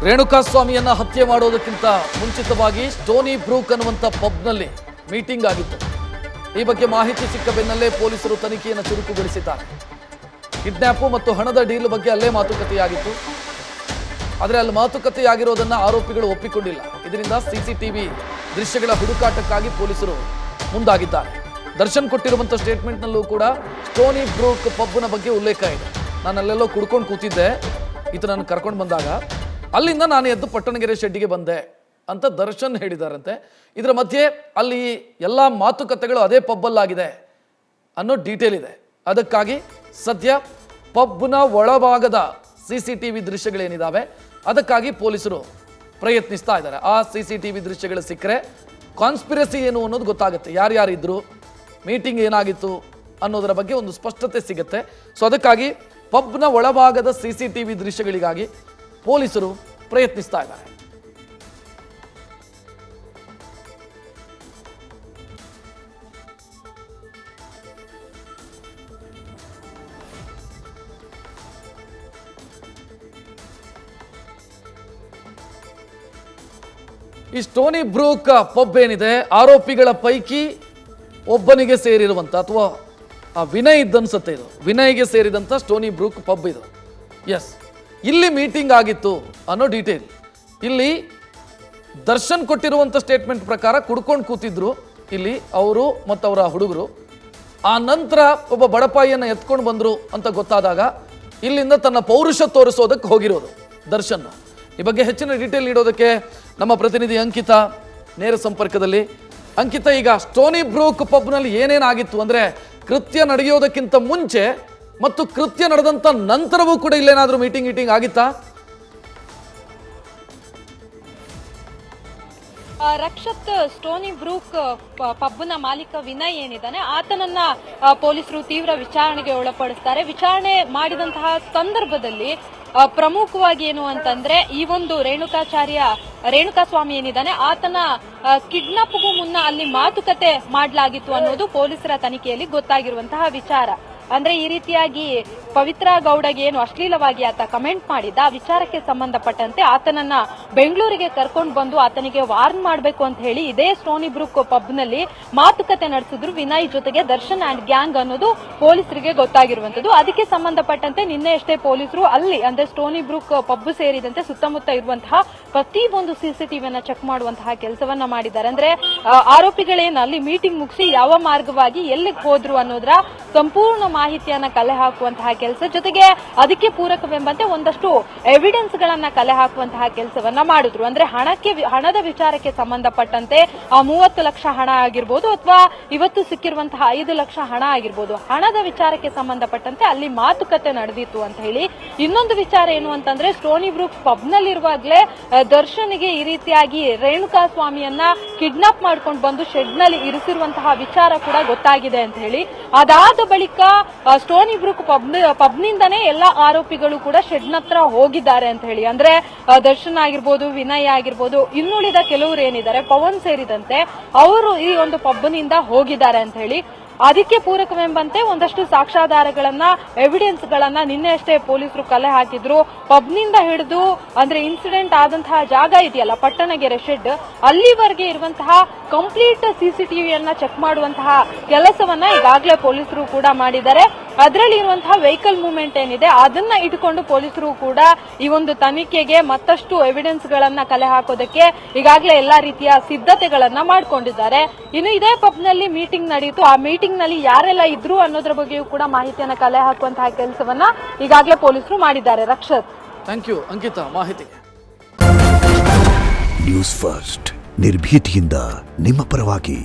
ರೇಣುಕಾಸ್ವಾಮಿಯನ್ನ ಹತ್ಯೆ ಮಾಡೋದಕ್ಕಿಂತ ಮುಂಚಿತವಾಗಿ ಸ್ಟೋನಿ ಬ್ರೂಕ್ ಅನ್ನುವಂಥ ಪಬ್ನಲ್ಲಿ ಮೀಟಿಂಗ್ ಆಗಿತ್ತು. ಈ ಬಗ್ಗೆ ಮಾಹಿತಿ ಸಿಕ್ಕ ಬೆನ್ನಲ್ಲೇ ಪೊಲೀಸರು ತನಿಖೆಯನ್ನು ಚುರುಕುಗೊಳಿಸಿದ್ದಾರೆ. ಕಿಡ್ನಾಪ್ ಮತ್ತು ಹಣದ ಡೀಲ್ ಬಗ್ಗೆ ಅಲ್ಲೇ ಮಾತುಕತೆಯಾಗಿತ್ತು. ಆದರೆ ಅಲ್ಲಿ ಮಾತುಕತೆಯಾಗಿರೋದನ್ನ ಆರೋಪಿಗಳು ಒಪ್ಪಿಕೊಂಡಿಲ್ಲ. ಇದರಿಂದ ಸಿಸಿಟಿವಿ ದೃಶ್ಯಗಳ ಹುಡುಕಾಟಕ್ಕಾಗಿ ಪೊಲೀಸರು ಮುಂದಾಗಿದ್ದಾರೆ. ದರ್ಶನ್ ಕೊಟ್ಟಿರುವಂಥ ಸ್ಟೇಟ್ಮೆಂಟ್ನಲ್ಲೂ ಕೂಡ ಸ್ಟೋನಿ ಬ್ರೂಕ್ ಪಬ್ನ ಬಗ್ಗೆ ಉಲ್ಲೇಖ ಇದೆ. ನಾನು ಅಲ್ಲೆಲ್ಲೋ ಕುಡ್ಕೊಂಡು ಕೂತಿದ್ದೆ, ಈತ ನಾನು ಕರ್ಕೊಂಡು ಬಂದಾಗ ಅಲ್ಲಿಂದ ನಾನು ಎದ್ದು ಪಟ್ಟಣಗೆರೆ ಶೆಡ್ಡಿಗೆ ಬಂದೆ ಅಂತ ದರ್ಶನ್ ಹೇಳಿದಾರಂತೆ. ಇದರ ಮಧ್ಯೆ ಅಲ್ಲಿ ಎಲ್ಲ ಮಾತುಕತೆಗಳು ಅದೇ ಪಬ್ಬಲ್ಲಾಗಿದೆ ಅನ್ನೋ ಡೀಟೇಲ್ ಇದೆ. ಅದಕ್ಕಾಗಿ ಸದ್ಯ ಪಬ್ನ ಒಳಭಾಗದ CCTV ದೃಶ್ಯಗಳೇನಿದ್ದಾವೆ ಅದಕ್ಕಾಗಿ ಪೊಲೀಸರು ಪ್ರಯತ್ನಿಸ್ತಾ ಇದ್ದಾರೆ. ಆ CCTV ದೃಶ್ಯಗಳು ಸಿಕ್ಕರೆ ಕಾನ್ಸ್ಪಿರಸಿ ಏನು ಅನ್ನೋದು ಗೊತ್ತಾಗುತ್ತೆ. ಯಾರ್ಯಾರಿದ್ರು, ಮೀಟಿಂಗ್ ಏನಾಗಿತ್ತು ಅನ್ನೋದರ ಬಗ್ಗೆ ಒಂದು ಸ್ಪಷ್ಟತೆ ಸಿಗುತ್ತೆ. ಸೊ ಅದಕ್ಕಾಗಿ ಪಬ್ನ ಒಳಭಾಗದ CCTV ದೃಶ್ಯಗಳಿಗಾಗಿ ಪೊಲೀಸರು ಪ್ರಯತ್ನಿಸ್ತಾ ಇದ್ದಾರೆ. ಈ ಸ್ಟೋನಿ ಬ್ರೂಕ್ ಪಬ್ ಏನಿದೆ, ಆರೋಪಿಗಳ ಪೈಕಿ ಒಬ್ಬನಿಗೆ ಸೇರಿರುವಂಥ ಅಥವಾ ವಿನಯ್ ಇದ್ದನ್ಸುತ್ತೆ, ಇದು ವಿನಯ್ಗೆ ಸೇರಿದಂಥ ಸ್ಟೋನಿ ಬ್ರೂಕ್ ಪಬ್ ಇದು. ಎಸ್, ಇಲ್ಲಿ ಮೀಟಿಂಗ್ ಆಗಿತ್ತು ಅನ್ನೋ ಡೀಟೇಲ್. ಇಲ್ಲಿ ದರ್ಶನ್ ಕೊಟ್ಟಿರುವಂಥ ಸ್ಟೇಟ್ಮೆಂಟ್ ಪ್ರಕಾರ ಕುಡ್ಕೊಂಡು ಕೂತಿದ್ರು ಇಲ್ಲಿ ಅವರು ಮತ್ತು ಅವರ ಹುಡುಗರು. ಆ ನಂತರ ಒಬ್ಬ ಬಡಪಾಯಿಯನ್ನು ಎತ್ಕೊಂಡು ಬಂದರು ಅಂತ ಗೊತ್ತಾದಾಗ ಇಲ್ಲಿಂದ ತನ್ನ ಪೌರುಷ ತೋರಿಸೋದಕ್ಕೆ ಹೋಗಿರೋದು ದರ್ಶನ್. ಈ ಬಗ್ಗೆ ಹೆಚ್ಚಿನ ಡೀಟೇಲ್ ನೀಡೋದಕ್ಕೆ ನಮ್ಮ ಪ್ರತಿನಿಧಿ ಅಂಕಿತಾ ನೇರ ಸಂಪರ್ಕದಲ್ಲಿ. ಅಂಕಿತಾ, ಈಗ ಸ್ಟೋನಿ ಬ್ರೂಕ್ ಪಬ್ನಲ್ಲಿ ಏನೇನಾಗಿತ್ತು ಅಂದರೆ ಕೃತ್ಯ ನಡೆಯೋದಕ್ಕಿಂತ ಮುಂಚೆ ಮತ್ತು ಕೃತ್ಯ ನಡೆದಂಥ ನಂತರವೂ ಕೂಡ ಇಲ್ಲೇನಾದರೂ ಮೀಟಿಂಗ್ ಆಗಿತ್ತಾ? ರಕ್ಷತ್, ಸ್ಟೋನಿ ಬ್ರೂಕ್ ಪಬ್ನ ಮಾಲೀಕ ವಿನಯ್ ಏನಿದ್ದಾನೆ ಆತನನ್ನ ಪೊಲೀಸರು ತೀವ್ರ ವಿಚಾರಣೆಗೆ ಒಳಪಡಿಸ್ತಾರೆ. ವಿಚಾರಣೆ ಮಾಡಿದಂತಹ ಸಂದರ್ಭದಲ್ಲಿ ಪ್ರಮುಖವಾಗಿ ಏನು ಅಂತಂದ್ರೆ ಈ ಒಂದು ರೇಣುಕಾಸ್ವಾಮಿ ಏನಿದ್ದಾನೆ ಆತನ ಕಿಡ್ನಾಪ್ಗೂ ಮುನ್ನ ಅಲ್ಲಿ ಮಾತುಕತೆ ಮಾಡಲಾಗಿತ್ತು ಅನ್ನೋದು ಪೊಲೀಸರ ತನಿಖೆಯಲ್ಲಿ ಗೊತ್ತಾಗಿರುವಂತಹ ವಿಚಾರ. ಅಂದ್ರೆ ಈ ರೀತಿಯಾಗಿ ಪವಿತ್ರ ಗೌಡಗೆ ಏನು ಅಶ್ಲೀಲವಾಗಿ ಆತ ಕಮೆಂಟ್ ಮಾಡಿದ್ದ ಆ ವಿಚಾರಕ್ಕೆ ಸಂಬಂಧಪಟ್ಟಂತೆ ಆತನನ್ನ ಬೆಂಗಳೂರಿಗೆ ಕರ್ಕೊಂಡು ಬಂದು ಆತನಿಗೆ ವಾರ್ನ್ ಮಾಡಬೇಕು ಅಂತ ಹೇಳಿ ಇದೇ ಸ್ಟೋನಿ ಬ್ರೂಕ್ ಪಬ್ನಲ್ಲಿ ಮಾತುಕತೆ ನಡೆಸಿದ್ರು ವಿನಯ್ ಜೊತೆಗೆ ದರ್ಶನ್ ಅಂಡ್ ಗ್ಯಾಂಗ್ ಅನ್ನೋದು ಪೊಲೀಸರಿಗೆ ಗೊತ್ತಾಗಿರುವಂತದ್ದು. ಅದಕ್ಕೆ ಸಂಬಂಧಪಟ್ಟಂತೆ ನಿನ್ನೆಯಷ್ಟೇ ಪೊಲೀಸರು ಅಲ್ಲಿ ಅಂದ್ರೆ ಸ್ಟೋನಿ ಬ್ರೂಕ್ ಪಬ್ ಸೇರಿದಂತೆ ಸುತ್ತಮುತ್ತ ಇರುವಂತಹ ಪ್ರತಿ ಒಂದು CCTVಯನ್ನ ಚೆಕ್ ಮಾಡುವಂತಹ ಕೆಲಸವನ್ನ ಮಾಡಿದ್ದಾರೆ. ಅಂದ್ರೆ ಆರೋಪಿಗಳೇನು ಅಲ್ಲಿ ಮೀಟಿಂಗ್ ಮುಗಿಸಿ ಯಾವ ಮಾರ್ಗವಾಗಿ ಎಲ್ಲಿಗೆ ಹೋದ್ರು ಅನ್ನೋದ್ರ ಸಂಪೂರ್ಣ ಮಾಹಿತಿಯನ್ನ ಕಲೆ ಹಾಕುವಂತಹ ಕೆಲಸ, ಜೊತೆಗೆ ಅದಕ್ಕೆ ಪೂರಕವೆಂಬಂತೆ ಒಂದಷ್ಟು ಎವಿಡೆನ್ಸ್ ಗಳನ್ನ ಕಲೆ ಹಾಕುವಂತಹ ಕೆಲಸವನ್ನ ಮಾಡಿದ್ರು. ಅಂದ್ರೆ ಹಣದ ವಿಚಾರಕ್ಕೆ ಸಂಬಂಧಪಟ್ಟಂತೆ ಆ 30 ಲಕ್ಷ ಹಣ ಆಗಿರ್ಬೋದು ಅಥವಾ ಇವತ್ತು ಸಿಕ್ಕಿರುವಂತಹ 5 ಲಕ್ಷ ಹಣ ಆಗಿರ್ಬೋದು, ಹಣದ ವಿಚಾರಕ್ಕೆ ಸಂಬಂಧಪಟ್ಟಂತೆ ಅಲ್ಲಿ ಮಾತುಕತೆ ನಡೆದಿತ್ತು ಅಂತ ಹೇಳಿ. ಇನ್ನೊಂದು ವಿಚಾರ ಏನು ಅಂತಂದ್ರೆ ಸ್ಟೋನಿ ಬ್ರೂಕ್ ಪಬ್ನಲ್ಲಿರುವಾಗಲೇ ದರ್ಶನ್ಗೆ ಈ ರೀತಿಯಾಗಿ ರೇಣುಕಾಸ್ವಾಮಿಯನ್ನ ಕಿಡ್ನಾಪ್ ಮಾಡ್ಕೊಂಡು ಬಂದು ಶೆಡ್ ನಲ್ಲಿ ಇರಿಸಿರುವಂತಹ ವಿಚಾರ ಕೂಡ ಗೊತ್ತಾಗಿದೆ ಅಂತ ಹೇಳಿ. ಅದಾದ ಬಳಿಕ ಸ್ಟೋನಿ ಬ್ರೂಕ್ ಪಬ್ನಿಂದನೇ ಎಲ್ಲಾ ಆರೋಪಿಗಳು ಕೂಡ ಶೆಡ್ ಹತ್ರ ಹೋಗಿದ್ದಾರೆ ಅಂತ ಹೇಳಿ. ಅಂದ್ರೆ ದರ್ಶನ್ ಆಗಿರ್ಬೋದು, ವಿನಯ್ ಆಗಿರ್ಬೋದು, ಇನ್ನುಳಿದ ಕೆಲವರು ಏನಿದ್ದಾರೆ ಪವನ್ ಸೇರಿದಂತೆ ಅವರು ಈ ಒಂದು ಪಬ್ನಿಂದ ಹೋಗಿದ್ದಾರೆ ಅಂತ ಹೇಳಿ. ಅದಕ್ಕೆ ಪೂರಕವೆಂಬಂತೆ ಒಂದಷ್ಟು ಸಾಕ್ಷ್ಯಾಧಾರಗಳನ್ನ ಎವಿಡೆನ್ಸ್ ಗಳನ್ನ ನಿನ್ನೆ ಅಷ್ಟೇ ಪೊಲೀಸರು ಕಲೆ ಹಾಕಿದ್ರು. ಪಬ್ನಿಂದ ಹಿಡಿದು ಅಂದ್ರೆ ಇನ್ಸಿಡೆಂಟ್ ಆದಂತಹ ಜಾಗ ಇದೆಯಲ್ಲ ಪಟ್ಟಣಗೆರೆ ಶೆಡ್, ಅಲ್ಲಿವರೆಗೆ ಇರುವಂತಹ ಕಂಪ್ಲೀಟ್ CCTVಯನ್ನ ಚೆಕ್ ಮಾಡುವಂತಹ ಕೆಲಸವನ್ನ ಈಗಾಗಲೇ ಪೊಲೀಸರು ಕೂಡ ಮಾಡಿದ್ದಾರೆ. ಅದರಲ್ಲಿ ಇರುವಂತಹ ವೆಹಿಕಲ್ ಮೂವ್ಮೆಂಟ್ ಏನಿದೆ ಅದನ್ನ ಇಟ್ಕೊಂಡು ಪೊಲೀಸರು ಕೂಡ ಈ ಒಂದು ತನಿಖೆಗೆ ಮತ್ತಷ್ಟು ಎವಿಡೆನ್ಸ್ ಗಳನ್ನ ಕಲೆ ಹಾಕೋದಕ್ಕೆ ಈಗಾಗಲೇ ಎಲ್ಲಾ ರೀತಿಯ ಸಿದ್ಧತೆಗಳನ್ನ ಮಾಡ್ಕೊಂಡಿದ್ದಾರೆ. ಇನ್ನು ಇದೇ ಪಬ್ನಲ್ಲಿ ಮೀಟಿಂಗ್ ನಡೆಯಿತು. ಆ ಮೀಟಿಂಗ್ ನಲ್ಲಿ ಯಾರೆಲ್ಲ ಇದ್ರು ಅನ್ನೋದ್ರ ಬಗ್ಗೆಯೂ ಕೂಡ ಮಾಹಿತಿಯನ್ನ ಕಲೆ ಹಾಕುವಂತಹ ಕೆಲಸವನ್ನ ಈಗಾಗಲೇ ಪೊಲೀಸರು ಮಾಡಿದ್ದಾರೆ. ರಕ್ಷತ್, ಥ್ಯಾಂಕ್ ಯು ಅಂಕಿತಾ ಮಾಹಿತಿಗೆ. ನ್ಯೂಸ್ ಫಸ್ಟ್ ನಿರ್ಭೀತಿಯಿಂದ ನಿಮ್ಮ ಪರವಾಗಿ.